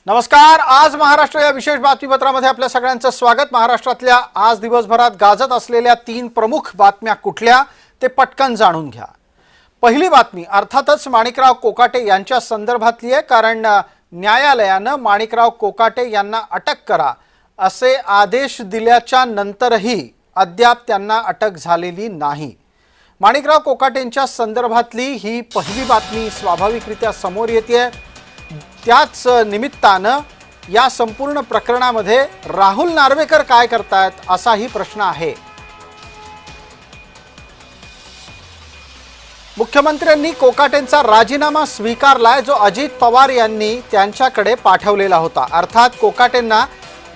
नमस्कार। आज महाराष्ट्र या विशेष बातमीपत्रामध्ये आपल्या सगळ्यांचं स्वागत। महाराष्ट्रातल्या आज दिवसभरात गाजत असलेल्या 3 प्रमुख बातम्या कुठल्या ते पटकन जाणून घ्या। पहिली बातमी अर्थातच माणिकराव कोकाटे यांच्या संदर्भातली आहे, कारण न्यायालयानं माणिकराव कोकाटे यांना अटक करा असे आदेश दिल्याच्या नंतरही अद्याप त्यांना अटक झालेली नाही। माणिकराव कोकाटेंच्या संदर्भातली ही पहिली बातमी स्वाभाविकरित्या समोर येते। त्याच निमित्तानं या संपूर्ण प्रकरणामध्ये राहुल नार्वेकर काय करतात असाही प्रश्न आहे। मुख्यमंत्र्यांनी कोकाटेंचा राजीनामा स्वीकारलाय, जो अजित पवार यांनी त्यांच्याकडे पाठवलेला होता। अर्थात कोकाटेंना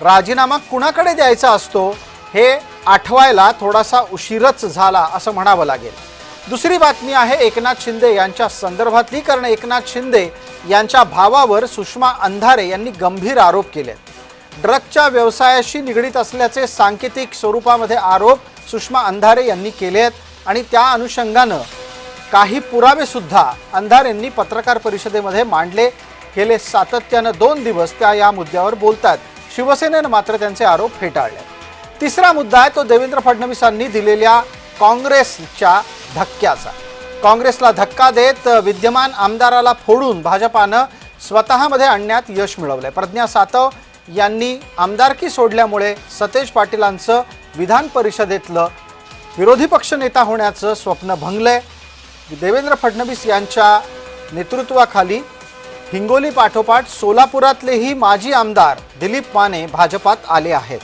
राजीनामा कुणाकडे द्यायचा असतो हे आठवायला थोडासा उशीरच झाला असं म्हणावं लागेल। दुसरी बातमी आहे एकनाथ शिंदे यांच्या संदर्भातली, कारण एकनाथ शिंदे यांच्या भावावर सुषमा अंधारे यांनी गंभीर आरोप केले। ड्रगच्या व्यवसायाशी निगडित असल्याचे सांकेतिक स्वरूपामध्ये आरोप सुषमा अंधारे यांनी केले आहेत आणि त्या अनुषंगाने काही पुरावे सुद्धा अंधारे यांनी पत्रकार परिषदेमध्ये मांडले। गेले सातत्याने 2 दिवस त्या या मुद्द्यावर बोलतात। शिवसेनेने मात्र त्यांचे आरोप फेटाळले। तिसरा मुद्दा आहे तो देवेंद्र फडणवीसांनी दिलेल्या काँग्रेसच्या धक्क्याचा। काँग्रेसला धक्का देत विद्यमान आमदाराला फोडून भाजपानं स्वतःमध्ये आणण्यात यश मिळवले। प्रज्ञा सातव यांनी आमदारकी सोडल्यामुळे सतेज पाटीलांचं विधान परिषदेतलं विरोधी पक्षनेता होण्याचं स्वप्न भंगले। देवेंद्र फडणवीस यांच्या नेतृत्वाखाली हिंगोली पाठोपाठ सोलापुरातलेही माजी आमदार दिलीप माने भाजपात आले आहेत।